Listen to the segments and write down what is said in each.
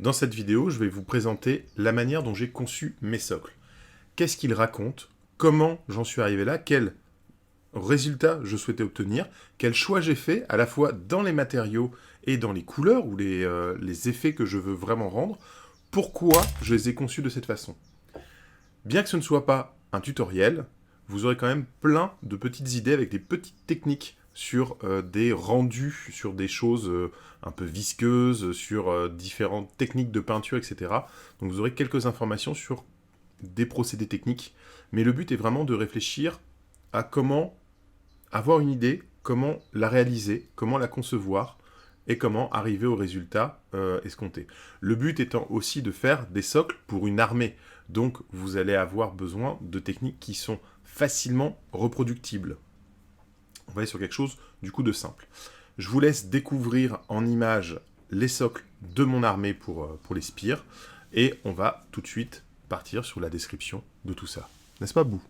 Dans cette vidéo, je vais vous présenter la manière dont j'ai conçu mes socles. Qu'est-ce qu'ils racontent? Comment j'en suis arrivé là? Quels résultats je souhaitais obtenir? Quels choix j'ai fait, à la fois dans les matériaux et dans les couleurs ou les effets que je veux vraiment rendre? Pourquoi je les ai conçus de cette façon? Bien que ce ne soit pas un tutoriel, vous aurez quand même plein de petites idées avec des petites techniques sur des rendus, sur des choses un peu visqueuses, sur différentes techniques de peinture, etc. Donc vous aurez quelques informations sur des procédés techniques, mais le but est vraiment de réfléchir à comment avoir une idée, comment la réaliser, comment la concevoir, et comment arriver au résultat escompté. Le but étant aussi de faire des socles pour une armée. Donc vous allez avoir besoin de techniques qui sont facilement reproductibles. On va aller sur quelque chose du coup de simple. Je vous laisse découvrir en images les socles de mon armée pour les spires, et on va tout de suite partir sur la description de tout ça. N'est-ce pas, Bou?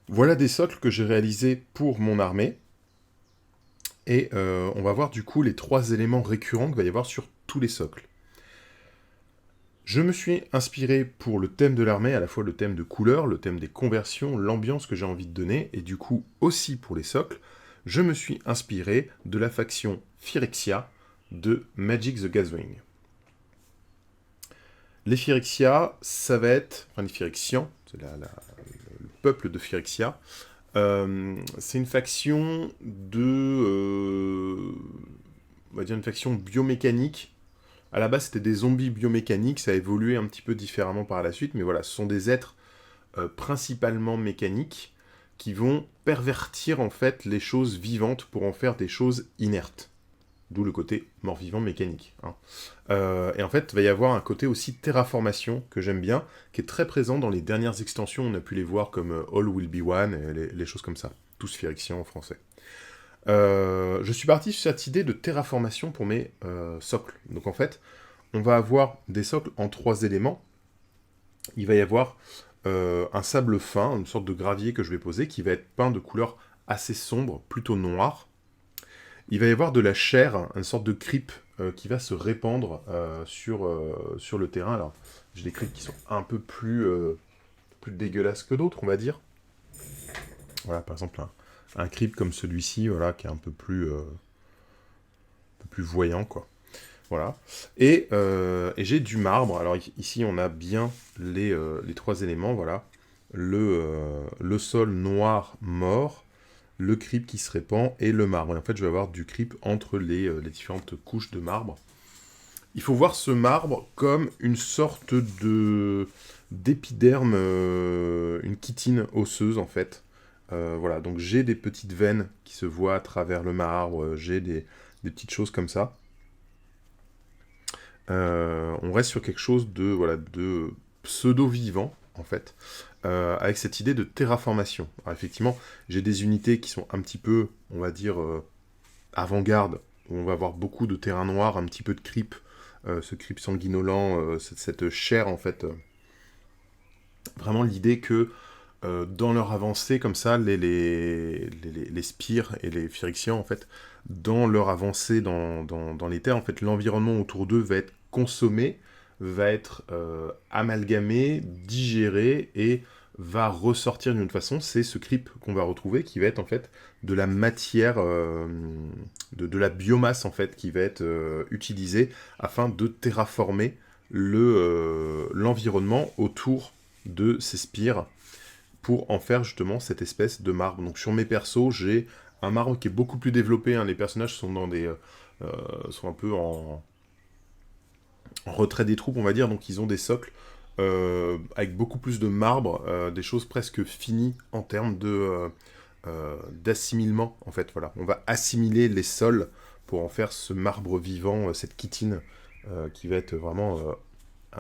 Voilà des socles que j'ai réalisés pour mon armée. Et on va voir du coup les 3 éléments récurrents qu'il va y avoir sur tous les socles. Je me suis inspiré pour le thème de l'armée, à la fois le thème de couleur, le thème des conversions, l'ambiance que j'ai envie de donner, et du coup aussi pour les socles, je me suis inspiré de la faction Phyrexia de Magic the Gathering. Les Phyrexia, ça va être... Enfin, les Phyrexians, c'est le peuple de Phyrexia. C'est une faction on va dire une faction biomécanique. À la base, c'était des zombies biomécaniques, ça a évolué un petit peu différemment par la suite, mais voilà, ce sont des êtres principalement mécaniques qui vont pervertir en fait les choses vivantes pour en faire des choses inertes. D'où le côté mort-vivant mécanique. Hein. Et en fait, il va y avoir un côté aussi terraformation, que j'aime bien, qui est très présent dans les dernières extensions. On a pu les voir comme All Will Be One, et les choses comme ça. Tous Phyrexians en français. Je suis parti sur cette idée de terraformation pour mes socles. Donc en fait, on va avoir des socles en 3 éléments. Il va y avoir un sable fin, une sorte de gravier que je vais poser, qui va être peint de couleur assez sombre, plutôt noire. Il va y avoir de la chair, une sorte de creep qui va se répandre sur le terrain. Alors, j'ai des creeps qui sont un peu plus dégueulasses que d'autres, on va dire. Voilà, par exemple, un creep comme celui-ci, voilà, qui est un peu plus voyant, quoi. Voilà. Et j'ai du marbre. Alors, ici, on a bien les 3 éléments, voilà. Le sol noir mort, le creep qui se répand et le marbre. Et en fait, je vais avoir du creep entre les différentes couches de marbre. Il faut voir ce marbre comme une sorte d'épiderme, une chitine osseuse, en fait. Voilà, donc j'ai des petites veines qui se voient à travers le marbre, j'ai des petites choses comme ça. On reste sur quelque chose de pseudo-vivant, en fait, avec cette idée de terraformation. Alors effectivement, j'ai des unités qui sont un petit peu, on va dire, avant-garde, où on va avoir beaucoup de terrain noir, un petit peu de creep, ce creep sanguinolent, cette chair, en fait. Vraiment l'idée que, dans leur avancée, comme ça, les spires et les phyrexians, en fait, dans leur avancée dans les terres, en fait, l'environnement autour d'eux va être consommé, va être amalgamé, digéré, et va ressortir d'une autre façon. C'est ce creep qu'on va retrouver, qui va être, en fait, de la matière, de la biomasse, en fait, qui va être utilisée afin de terraformer l'environnement autour de ces spires, pour en faire justement cette espèce de marbre. Donc sur mes persos, j'ai un marbre qui est beaucoup plus développé, hein. Les personnages sont sont un peu en retrait des troupes, on va dire, donc ils ont des socles avec beaucoup plus de marbre, des choses presque finies en termes d'assimilement, en fait, voilà. On va assimiler les sols pour en faire ce marbre vivant, cette chitine, qui va être vraiment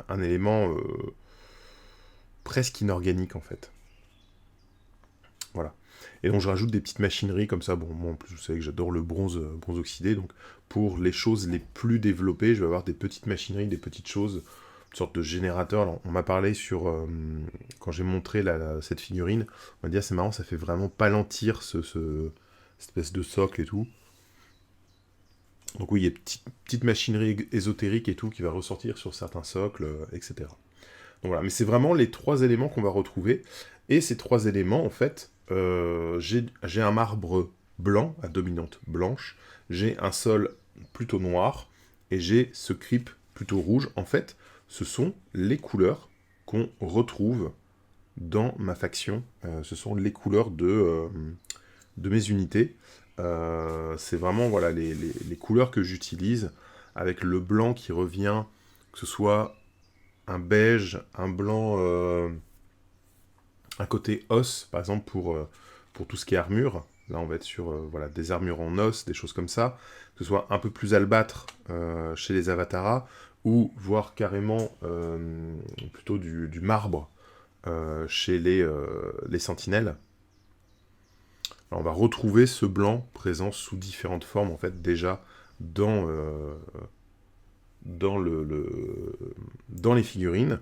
un élément presque inorganique, en fait. Voilà. Et donc je rajoute des petites machineries comme ça. Bon, moi en plus, vous savez que j'adore le bronze oxydé. Donc pour les choses les plus développées, je vais avoir des petites machineries, des petites choses, une sorte de générateur. Alors, on m'a parlé quand j'ai montré cette figurine, on m'a dit, ah, c'est marrant, ça fait vraiment palantir cette espèce de socle et tout. Donc oui, il y a une petite machinerie ésotérique et tout qui va ressortir sur certains socles, etc. Donc voilà, mais c'est vraiment les 3 éléments qu'on va retrouver. Et ces 3 éléments, en fait, j'ai un marbre blanc, à dominante blanche, j'ai un sol plutôt noir, et j'ai ce creep plutôt rouge. En fait, ce sont les couleurs qu'on retrouve dans ma faction. Ce sont les couleurs de mes unités. C'est vraiment voilà, les couleurs que j'utilise, avec le blanc qui revient, que ce soit un beige, un blanc, un côté os, par exemple pour tout ce qui est armure. Là, on va être sur voilà, des armures en os, des choses comme ça. Que ce soit un peu plus albâtre chez les Avataras, ou voire carrément plutôt du marbre chez les sentinelles. Alors, on va retrouver ce blanc présent sous différentes formes, en fait, déjà dans les figurines.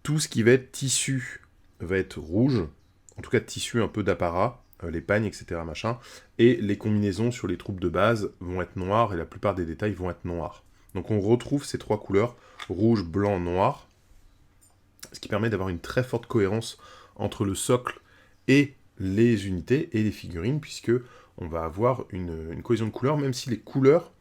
Tout ce qui va être tissu va être rouge, en tout cas tissu un peu d'apparat, les pagnes, etc. machin, et les combinaisons sur les troupes de base vont être noires, et la plupart des détails vont être noirs. Donc on retrouve ces 3 couleurs, rouge, blanc, noir, ce qui permet d'avoir une très forte cohérence entre le socle et les unités et les figurines, puisque on va avoir une cohésion de couleurs, même si les couleurs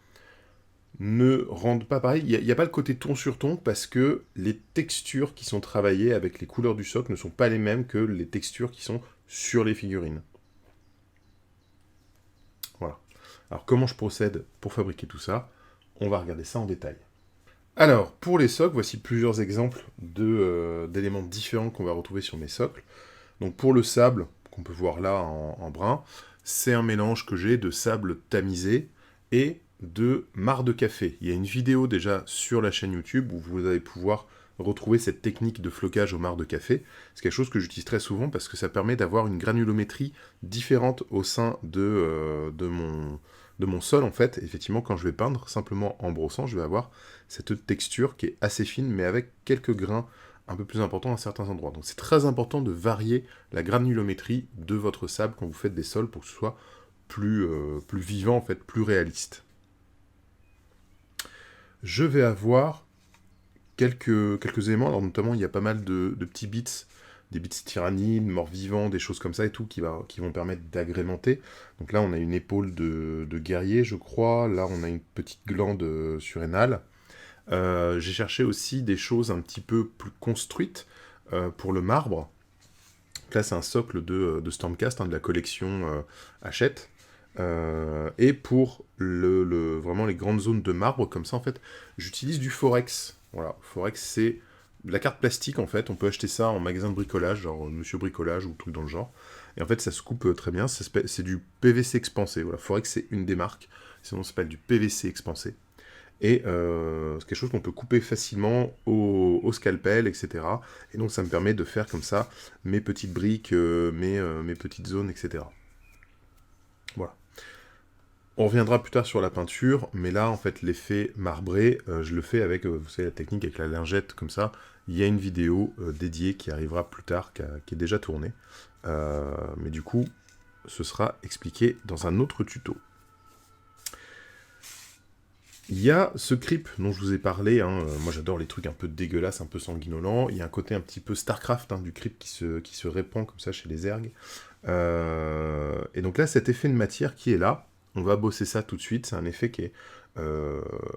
ne rendent pas pareil. Il n'y a pas le côté ton sur ton, parce que les textures qui sont travaillées avec les couleurs du socle ne sont pas les mêmes que les textures qui sont sur les figurines. Voilà. Alors comment je procède pour fabriquer tout ça? On va regarder ça en détail. Alors, pour les socles, voici plusieurs exemples d'éléments différents qu'on va retrouver sur mes socles. Donc pour le sable, qu'on peut voir là en brun, c'est un mélange que j'ai de sable tamisé et de marc de café. Il y a une vidéo déjà sur la chaîne YouTube où vous allez pouvoir retrouver cette technique de flocage au marc de café. C'est quelque chose que j'utilise très souvent parce que ça permet d'avoir une granulométrie différente au sein de mon sol, en fait. Effectivement, quand je vais peindre, simplement en brossant, je vais avoir cette texture qui est assez fine, mais avec quelques grains un peu plus importants à certains endroits. Donc c'est très important de varier la granulométrie de votre sable quand vous faites des sols pour que ce soit plus vivant, en fait, plus réaliste. Je vais avoir quelques éléments, alors notamment il y a pas mal de petits bits, des bits tyrannides, morts-vivants, des choses comme ça et tout, qui vont permettre d'agrémenter. Donc là on a une épaule de guerrier, je crois, là on a une petite glande surrénale. J'ai cherché aussi des choses un petit peu plus construites pour le marbre. Donc là c'est un socle de Stormcast, de la collection Hachette. Et pour vraiment les grandes zones de marbre, comme ça, en fait, j'utilise du Forex. Voilà, Forex, c'est de la carte plastique, en fait. On peut acheter ça en magasin de bricolage, genre Monsieur Bricolage ou truc dans le genre. Et en fait, ça se coupe très bien. C'est du PVC expansé. Voilà, Forex, c'est une des marques. Sinon, ça s'appelle du PVC expansé. Et c'est quelque chose qu'on peut couper facilement au scalpel, etc. Et donc, ça me permet de faire comme ça mes petites briques, mes petites zones, etc. Voilà. On reviendra plus tard sur la peinture, mais là, en fait, l'effet marbré, je le fais avec, vous savez, la technique avec la lingette, comme ça. Il y a une vidéo dédiée qui arrivera plus tard, qui est déjà tournée. Mais du coup, ce sera expliqué dans un autre tuto. Il y a ce creep dont je vous ai parlé, moi j'adore les trucs un peu dégueulasses, un peu sanguinolents. Il y a un côté un petit peu Starcraft du creep qui se répand comme ça chez les ergs. Et donc là, cet effet de matière qui est là, on va bosser ça tout de suite. C'est un effet qui est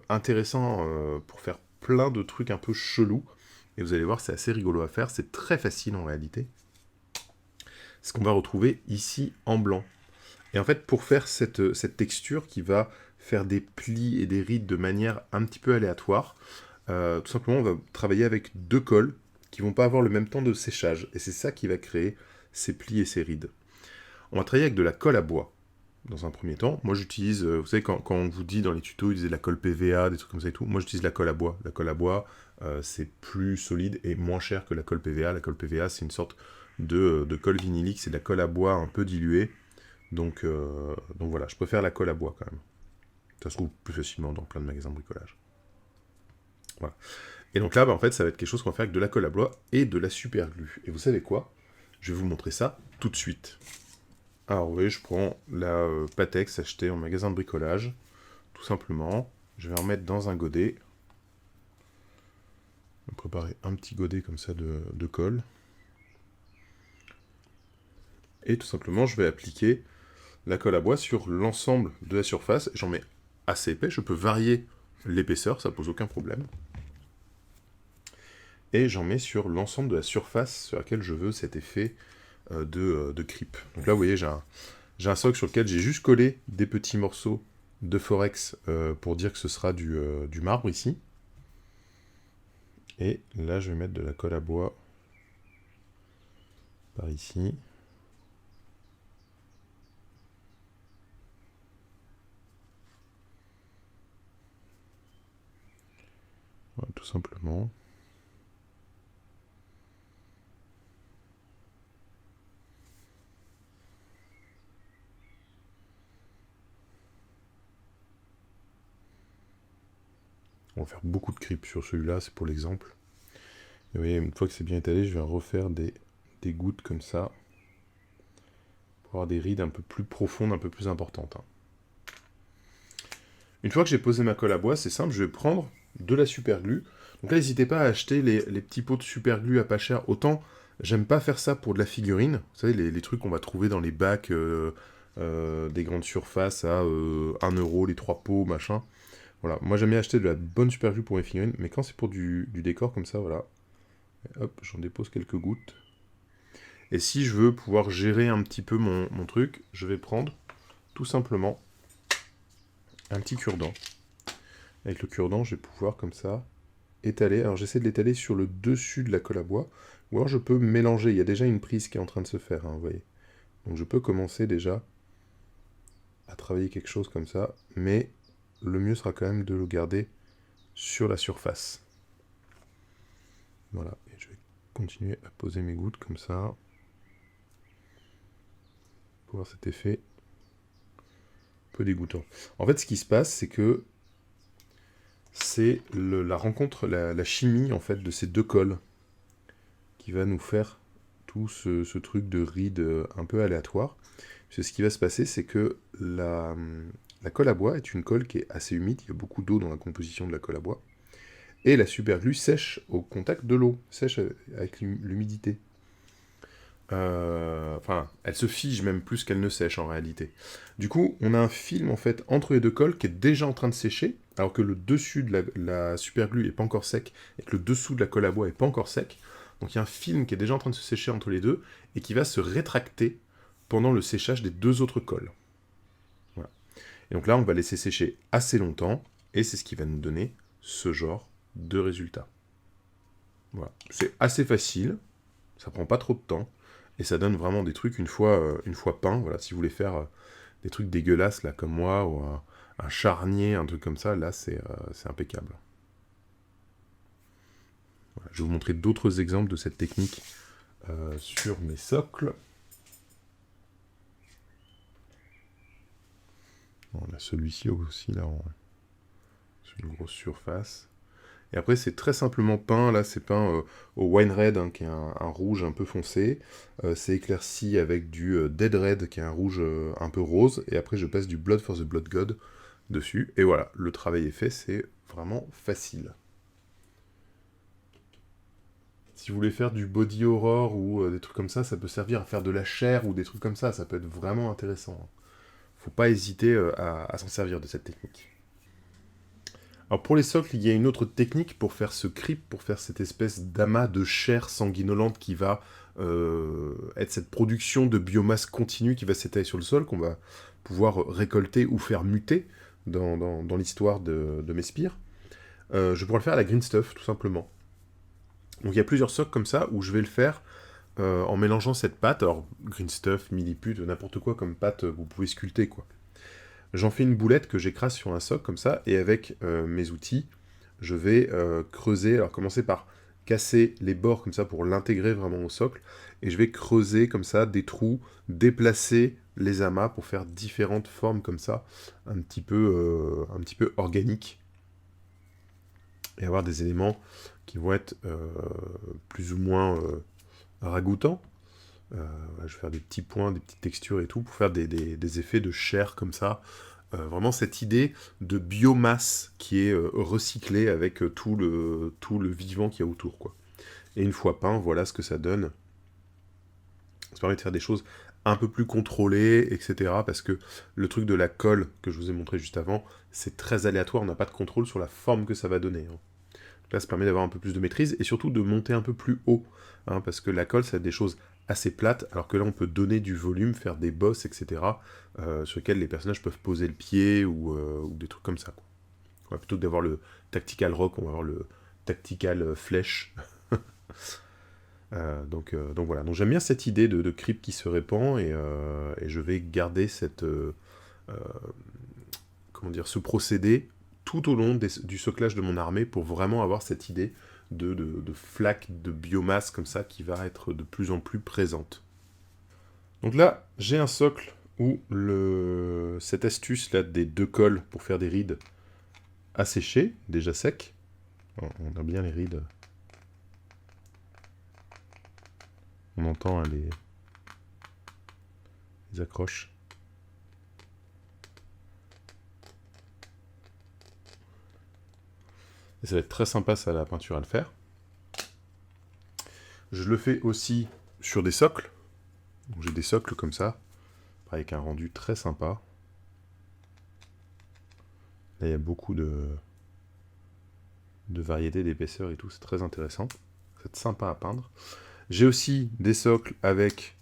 intéressant pour faire plein de trucs un peu chelous. Et vous allez voir, c'est assez rigolo à faire. C'est très facile en réalité. Ce qu'on va retrouver ici en blanc. Et en fait, pour faire cette texture qui va faire des plis et des rides de manière un petit peu aléatoire, tout simplement, on va travailler avec 2 colles qui vont pas avoir le même temps de séchage. Et c'est ça qui va créer ces plis et ces rides. On va travailler avec de la colle à bois, dans un premier temps. Moi, j'utilise, vous savez, quand on vous dit dans les tutos, utilisez la colle PVA, des trucs comme ça et tout, moi, j'utilise la colle à bois. La colle à bois, c'est plus solide et moins cher que la colle PVA. La colle PVA, c'est une sorte de colle vinylique, c'est de la colle à bois un peu diluée. Donc voilà, je préfère la colle à bois quand même. Ça se trouve plus facilement dans plein de magasins de bricolage. Voilà. Et donc là, en fait, ça va être quelque chose qu'on va faire avec de la colle à bois et de la super glue. Et vous savez quoi? Je vais vous montrer ça tout de suite. Alors oui, je prends la Patex achetée en magasin de bricolage, tout simplement. Je vais en mettre dans un godet. Je vais préparer un petit godet comme ça de colle. Et tout simplement, je vais appliquer la colle à bois sur l'ensemble de la surface. J'en mets assez épais, je peux varier l'épaisseur, ça pose aucun problème. Et j'en mets sur l'ensemble de la surface sur laquelle je veux cet effet de creep. Donc là, vous voyez, j'ai un socle sur lequel j'ai juste collé des petits morceaux de Forex pour dire que ce sera du marbre ici. Et là, je vais mettre de la colle à bois par ici. Voilà, tout simplement. On va faire beaucoup de creep sur celui-là, c'est pour l'exemple. Et vous voyez, une fois que c'est bien étalé, je vais refaire des gouttes comme ça. Pour avoir des rides un peu plus profondes, un peu plus importantes. Une fois que j'ai posé ma colle à bois, c'est simple, je vais prendre de la super glue. Donc là, n'hésitez pas à acheter les petits pots de super glue à pas cher. Autant, j'aime pas faire ça pour de la figurine. Vous savez, les trucs qu'on va trouver dans les bacs des grandes surfaces à 1 euro, les 3 pots, machin. Voilà, moi j'aime bien acheter de la bonne super glue pour mes figurines, mais quand c'est pour du décor comme ça, voilà. Hop, j'en dépose quelques gouttes. Et si je veux pouvoir gérer un petit peu mon truc, je vais prendre tout simplement un petit cure-dent. Avec le cure-dent, je vais pouvoir comme ça étaler. Alors j'essaie de l'étaler sur le dessus de la colle à bois, ou alors je peux mélanger. Il y a déjà une prise qui est en train de se faire, hein, vous voyez. Donc je peux commencer déjà à travailler quelque chose comme ça, mais le mieux sera quand même de le garder sur la surface. Voilà, et je vais continuer à poser mes gouttes comme ça, pour avoir cet effet un peu dégoûtant. En fait, ce qui se passe, c'est que c'est la rencontre, la chimie en fait de ces deux colles qui va nous faire tout ce truc de ride un peu aléatoire. Parce que ce qui va se passer, c'est que la colle à bois est une colle qui est assez humide, il y a beaucoup d'eau dans la composition de la colle à bois, et la superglue sèche au contact de l'eau, sèche avec l'humidité. Enfin, elle se fige même plus qu'elle ne sèche en réalité. Du coup, on a un film en fait entre les deux colles qui est déjà en train de sécher, alors que le dessus de la superglue est pas encore sec, et que le dessous de la colle à bois est pas encore sec. Donc il y a un film qui est déjà en train de se sécher entre les deux, et qui va se rétracter pendant le séchage des deux autres colles. Voilà. Et donc là, on va laisser sécher assez longtemps, et c'est ce qui va nous donner ce genre de résultat. Voilà. C'est assez facile, ça prend pas trop de temps, et ça donne vraiment des trucs une fois peints. Voilà, si vous voulez faire des trucs dégueulasses là comme moi, ou un charnier, un truc comme ça, là c'est impeccable. Voilà, je vais vous montrer d'autres exemples de cette technique sur mes socles. On a celui-ci aussi là, sur une grosse surface. Et après, c'est très simplement peint. Là, c'est peint au wine red, hein, qui est un rouge un peu foncé. C'est éclairci avec du dead red, qui est un rouge un peu rose. Et après, je passe du blood for the blood god dessus. Et voilà, le travail est fait. C'est vraiment facile. Si vous voulez faire du body horror ou des trucs comme ça peut servir à faire de la chair ou des trucs comme ça. Ça peut être vraiment intéressant. Faut pas hésiter à s'en servir de cette technique. Alors pour les socles, il y a une autre technique pour faire ce creep, pour faire cette espèce d'amas de chair sanguinolente qui va être cette production de biomasse continue qui va s'étaler sur le sol, qu'on va pouvoir récolter ou faire muter dans l'histoire de mes spires. Je pourrais le faire à la green stuff, tout simplement. Donc il y a plusieurs socles comme ça, où je vais le faire en mélangeant cette pâte, alors green stuff, milliput, n'importe quoi comme pâte, vous pouvez sculpter, quoi. J'en fais une boulette que j'écrase sur un socle comme ça, et avec mes outils, je vais creuser, alors commencer par casser les bords comme ça pour l'intégrer vraiment au socle. Et je vais creuser comme ça des trous, déplacer les amas pour faire différentes formes comme ça, un petit peu organiques. Et avoir des éléments qui vont être plus ou moins ragoûtants. Je vais faire des petits points, des petites textures et tout, pour faire des effets de chair comme ça. Vraiment cette idée de biomasse qui est recyclée avec tout le vivant qu'il y a autour, quoi. Et une fois peint, voilà ce que ça donne. Ça permet de faire des choses un peu plus contrôlées, etc. Parce que le truc de la colle que je vous ai montré juste avant, c'est très aléatoire, on n'a pas de contrôle sur la forme que ça va donner, hein. Là, ça permet d'avoir un peu plus de maîtrise et surtout de monter un peu plus haut, hein, parce que la colle, ça a des choses assez plates, alors que là, on peut donner du volume, faire des bosses, etc., sur lesquels les personnages peuvent poser le pied ou des trucs comme ça, quoi. Ouais, plutôt que d'avoir le tactical rock, on va avoir le tactical flèche. Donc voilà, donc j'aime bien cette idée de crypte qui se répand et je vais garder comment dire, ce procédé tout au long du soclage de mon armée pour vraiment avoir cette idée de flaque de biomasse comme ça qui va être de plus en plus présente. Donc là, j'ai un socle où cette astuce là des 2 cols pour faire des rides a séché, déjà sec. On a bien les rides. On entend, hein, les accroches. Et ça va être très sympa, ça, la peinture à le faire. Je le fais aussi sur des socles. Donc j'ai des socles comme ça, avec un rendu très sympa. Là, il y a beaucoup de variétés d'épaisseur et tout, c'est très intéressant. C'est sympa à peindre. J'ai aussi des socles avec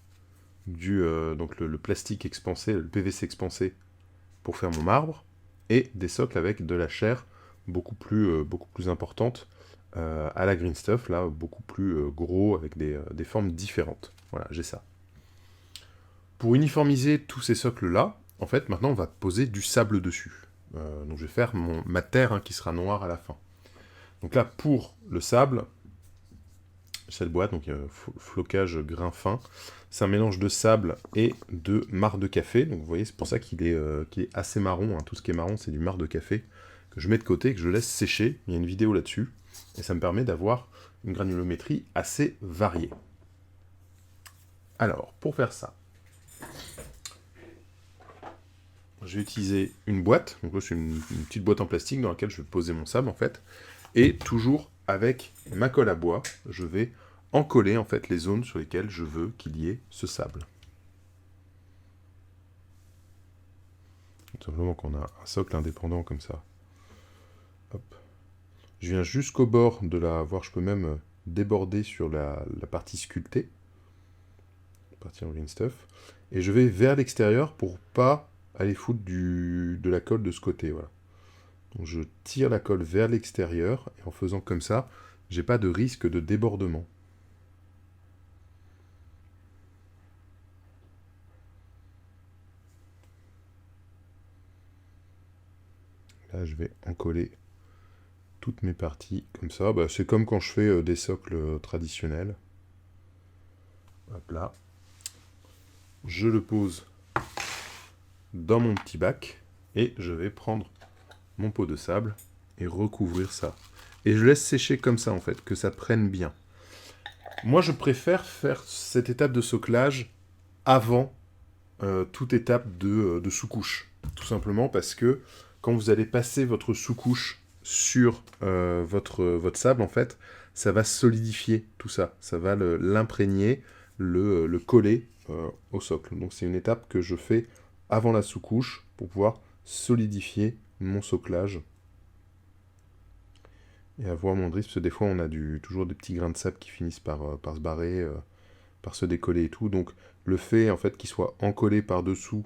donc le plastique expansé, le PVC expansé pour faire mon marbre, et des socles avec de la chair beaucoup plus importante à la Green Stuff, là, beaucoup plus gros, avec des formes différentes. Voilà, j'ai ça. Pour uniformiser tous ces socles-là, en fait, maintenant, on va poser du sable dessus. Donc je vais faire ma terre, hein, qui sera noire à la fin. Donc là, pour le sable, cette boîte, donc flocage grain fin, c'est un mélange de sable et de marc de café. Donc vous voyez, c'est pour ça qu'il est assez marron, hein. Tout ce qui est marron, c'est du marc de café que je mets de côté et que je laisse sécher. Il y a une vidéo là-dessus. Et ça me permet d'avoir une granulométrie assez variée. Alors, pour faire ça, j'ai utilisé une boîte. Donc là, c'est une petite boîte en plastique dans laquelle je vais poser mon sable, en fait. Et toujours avec ma colle à bois, je vais encoller, en fait, les zones sur lesquelles je veux qu'il y ait ce sable. Tout simplement qu'on a un socle indépendant comme ça. Hop. Je viens jusqu'au bord de voire je peux même déborder sur la partie sculptée. La partie en green stuff. Et je vais vers l'extérieur pour pas aller foutre de la colle de ce côté, voilà. Donc je tire la colle vers l'extérieur, et en faisant comme ça, j'ai pas de risque de débordement. Là, je vais encoller toutes mes parties comme ça. Bah, c'est comme quand je fais des socles traditionnels. Hop là. Je le pose dans mon petit bac, et je vais prendre mon pot de sable et recouvrir ça. Et je laisse sécher comme ça, en fait, que ça prenne bien. Moi, je préfère faire cette étape de soclage avant toute étape de sous-couche. Tout simplement parce que quand vous allez passer votre sous-couche sur votre sable, en fait, ça va solidifier tout ça. Ça va l'imprégner, le coller au socle. Donc c'est une étape que je fais avant la sous-couche pour pouvoir solidifier mon soclage et avoir mon drip, parce que des fois on a toujours des petits grains de sable qui finissent par se barrer, par se décoller et tout. Donc le fait, en fait, qu'il soit encollé par-dessous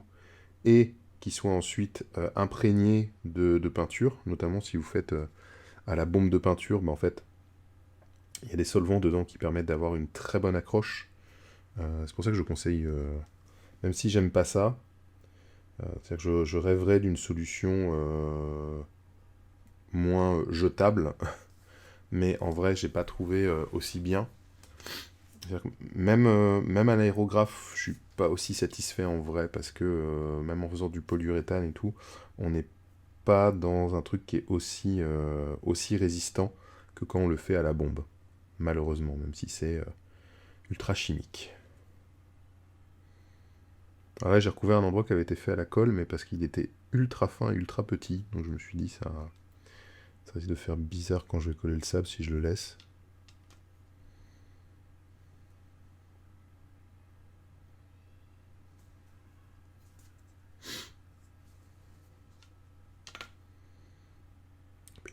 et qu'il soit ensuite imprégné de peinture, notamment si vous faites à la bombe de peinture, bah, en fait, il y a des solvants dedans qui permettent d'avoir une très bonne accroche. C'est pour ça que je conseille, même si j'aime pas ça, c'est-à-dire que je rêverais d'une solution moins jetable mais en vrai, j'ai pas trouvé aussi bien. Même à l'aérographe, je suis pas aussi satisfait en vrai, parce que même en faisant du polyuréthane et tout, on n'est pas dans un truc qui est aussi résistant que quand on le fait à la bombe. Malheureusement, même si c'est ultra chimique. Alors là, j'ai recouvert un endroit qui avait été fait à la colle, mais parce qu'il était ultra fin et ultra petit. Donc je me suis dit, ça risque de faire bizarre quand je vais coller le sable si je le laisse.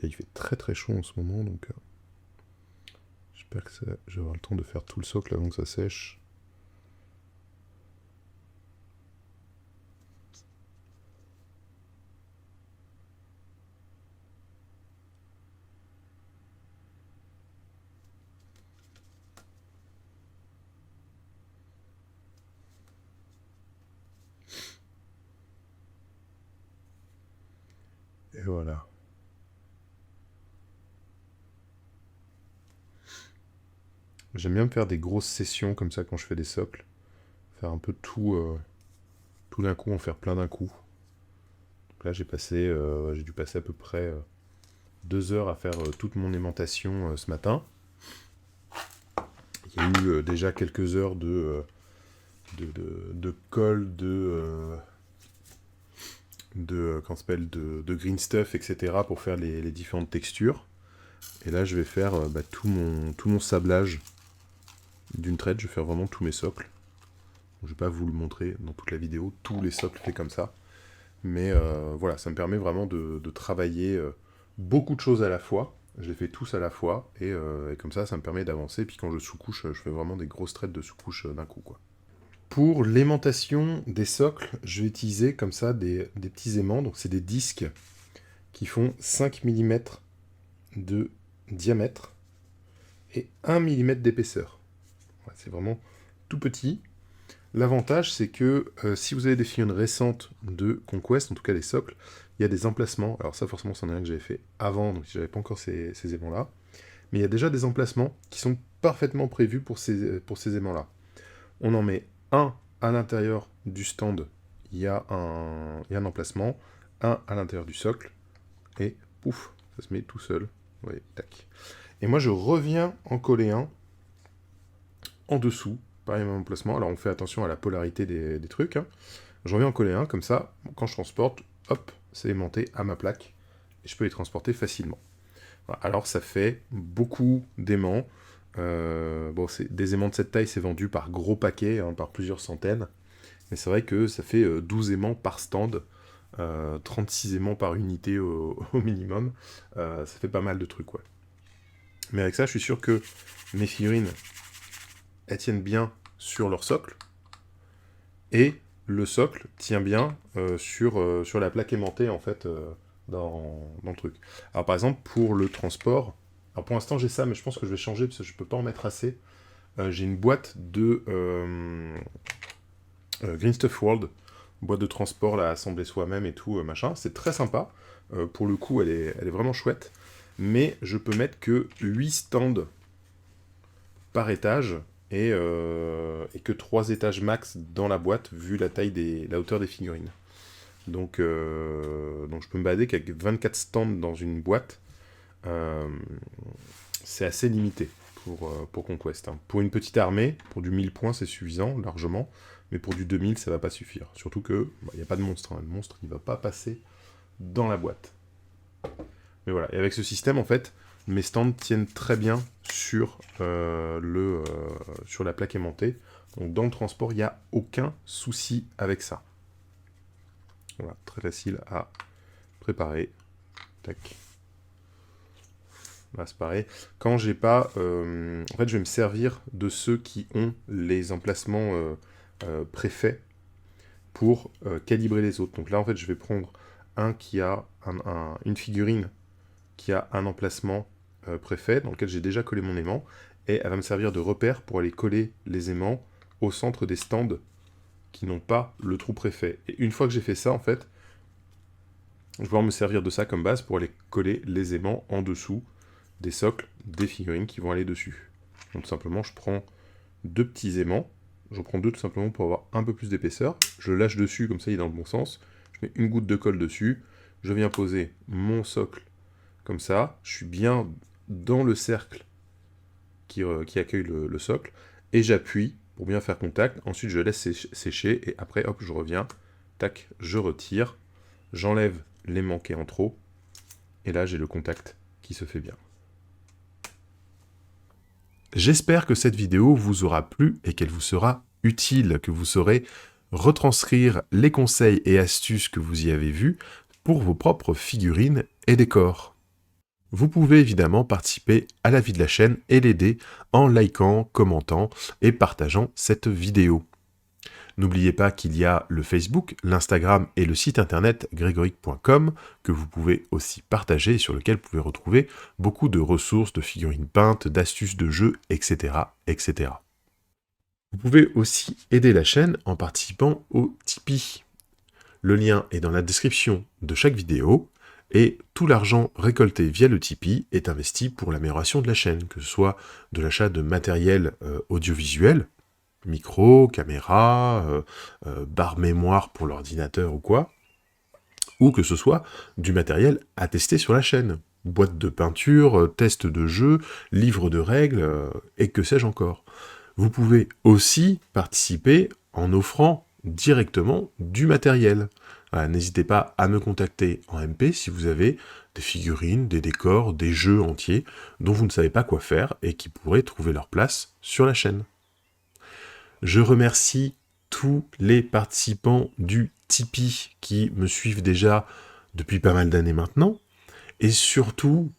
Et il fait très très chaud en ce moment, donc j'espère que je vais avoir le temps de faire tout le socle avant que ça sèche. Et voilà. J'aime bien me faire des grosses sessions comme ça quand je fais des socles. Faire un peu tout d'un coup, en faire plein d'un coup. Donc là, j'ai dû passer à peu près 2 heures à faire toute mon aimantation ce matin. Il y a eu déjà quelques heures de colle, comment ça s'appelle, de green stuff, etc. pour faire les différentes textures. Et là, je vais faire tout mon sablage d'une traite. Je vais faire vraiment tous mes socles. Je vais pas vous le montrer dans toute la vidéo, tous les socles faits comme ça. Mais voilà, ça me permet vraiment de travailler beaucoup de choses à la fois. Je les fais tous à la fois, et comme ça me permet d'avancer. Puis quand je sous-couche, je fais vraiment des grosses traites de sous-couche d'un coup, quoi. Pour l'aimantation des socles, je vais utiliser comme ça des petits aimants. Donc c'est des disques qui font 5 mm de diamètre et 1 mm d'épaisseur. Voilà, c'est vraiment tout petit. L'avantage, c'est que si vous avez des figurines récentes de Conquest, en tout cas les socles, il y a des emplacements. Alors ça, forcément, c'en est un que j'avais fait avant, donc j'avais pas encore ces aimants-là. Mais il y a déjà des emplacements qui sont parfaitement prévus pour ces aimants-là. On en met un à l'intérieur du stand, il y a un emplacement, un à l'intérieur du socle, et pouf, ça se met tout seul. Oui, tac. Et moi, je reviens en coller un en dessous, pareil, même emplacement. Alors, on fait attention à la polarité des trucs. Hein. Je reviens en coller un, comme ça, quand je transporte, hop, c'est aimanté à ma plaque, et je peux les transporter facilement. Voilà. Alors, ça fait beaucoup d'aimants. Bon, des aimants de cette taille, c'est vendu par gros paquets, hein, par plusieurs centaines. Mais c'est vrai que ça fait 12 aimants par stand, 36 aimants par unité au minimum. Ça fait pas mal de trucs, ouais. Mais avec ça, je suis sûr que mes figurines, elles tiennent bien sur leur socle. Et le socle tient bien sur la plaque aimantée, en fait, dans le truc. Alors, par exemple, pour le transport... Alors, pour l'instant, j'ai ça, mais je pense que je vais changer, parce que je peux pas en mettre assez. J'ai une boîte de Green Stuff World, boîte de transport là, à assembler soi-même et tout, machin. C'est très sympa. Pour le coup, elle est vraiment chouette. Mais je peux mettre que 8 stands par étage et que 3 étages max dans la boîte, vu la hauteur des figurines. Donc je peux me balader qu'avec 24 stands dans une boîte. C'est assez limité pour Conquest. Hein. Pour une petite armée, pour du 1000 points, c'est suffisant, largement. Mais pour du 2000, ça va pas suffire. Surtout que il n'y a pas de monstre. Hein. Le monstre, il va pas passer dans la boîte. Mais voilà. Et avec ce système, en fait, mes stands tiennent très bien sur la plaque aimantée. Donc dans le transport, il n'y a aucun souci avec ça. Voilà, très facile à préparer. Tac. Là, c'est pareil. Quand j'ai pas... en fait, je vais me servir de ceux qui ont les emplacements préfaits pour calibrer les autres. Donc là, en fait, je vais prendre un qui a une figurine qui a un emplacement préfet dans lequel j'ai déjà collé mon aimant, et elle va me servir de repère pour aller coller les aimants au centre des stands qui n'ont pas le trou préfet. Et une fois que j'ai fait ça, en fait, je vais pouvoir me servir de ça comme base pour aller coller les aimants en dessous des socles, des figurines qui vont aller dessus. Donc simplement, je prends 2 petits aimants. J'en prends 2 tout simplement pour avoir un peu plus d'épaisseur. Je le lâche dessus, comme ça il est dans le bon sens. Je mets une goutte de colle dessus. Je viens poser mon socle comme ça. Je suis bien dans le cercle qui accueille le socle. Et j'appuie pour bien faire contact. Ensuite, je laisse sécher. Et après, hop, je reviens. Tac, je retire. J'enlève l'aimant qui est en trop. Et là, j'ai le contact qui se fait bien. J'espère que cette vidéo vous aura plu et qu'elle vous sera utile, que vous saurez retranscrire les conseils et astuces que vous y avez vus pour vos propres figurines et décors. Vous pouvez évidemment participer à la vie de la chaîne et l'aider en likant, commentant et partageant cette vidéo. N'oubliez pas qu'il y a le Facebook, l'Instagram et le site internet gregoric.com que vous pouvez aussi partager et sur lequel vous pouvez retrouver beaucoup de ressources, de figurines peintes, d'astuces de jeux, etc., etc. Vous pouvez aussi aider la chaîne en participant au Tipeee. Le lien est dans la description de chaque vidéo et tout l'argent récolté via le Tipeee est investi pour l'amélioration de la chaîne, que ce soit de l'achat de matériel audiovisuel, micro, caméra, barre mémoire pour l'ordinateur ou quoi, ou que ce soit du matériel à tester sur la chaîne. Boîte de peinture, test de jeu, livre de règles, et que sais-je encore. Vous pouvez aussi participer en offrant directement du matériel. N'hésitez pas à me contacter en MP si vous avez des figurines, des décors, des jeux entiers dont vous ne savez pas quoi faire et qui pourraient trouver leur place sur la chaîne. Je remercie tous les participants du Tipeee qui me suivent déjà depuis pas mal d'années maintenant, et surtout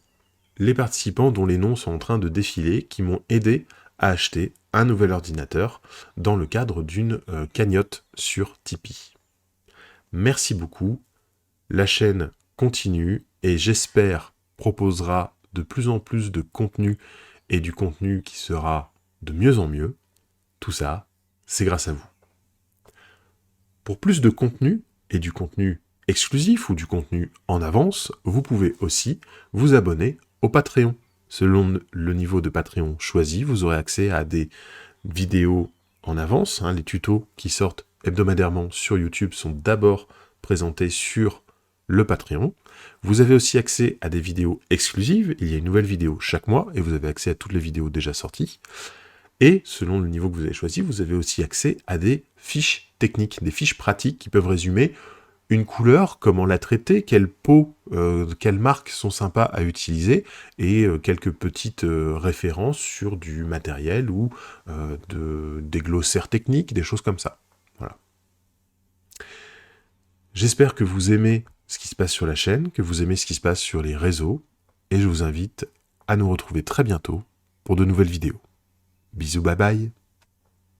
les participants dont les noms sont en train de défiler, qui m'ont aidé à acheter un nouvel ordinateur dans le cadre d'une cagnotte sur Tipeee. Merci beaucoup, la chaîne continue et j'espère proposera de plus en plus de contenu et du contenu qui sera de mieux en mieux. Tout ça, c'est grâce à vous. Pour plus de contenu, et du contenu exclusif ou du contenu en avance, vous pouvez aussi vous abonner au Patreon. Selon le niveau de Patreon choisi, vous aurez accès à des vidéos en avance. Les tutos qui sortent hebdomadairement sur YouTube sont d'abord présentés sur le Patreon. Vous avez aussi accès à des vidéos exclusives. Il y a une nouvelle vidéo chaque mois et vous avez accès à toutes les vidéos déjà sorties. Et selon le niveau que vous avez choisi, vous avez aussi accès à des fiches techniques, des fiches pratiques qui peuvent résumer une couleur, comment la traiter, quelles peaux, quelles marques sont sympas à utiliser, et quelques petites références sur du matériel ou des glossaires techniques, des choses comme ça. Voilà. J'espère que vous aimez ce qui se passe sur la chaîne, que vous aimez ce qui se passe sur les réseaux, et je vous invite à nous retrouver très bientôt pour de nouvelles vidéos. Bisous, bye bye.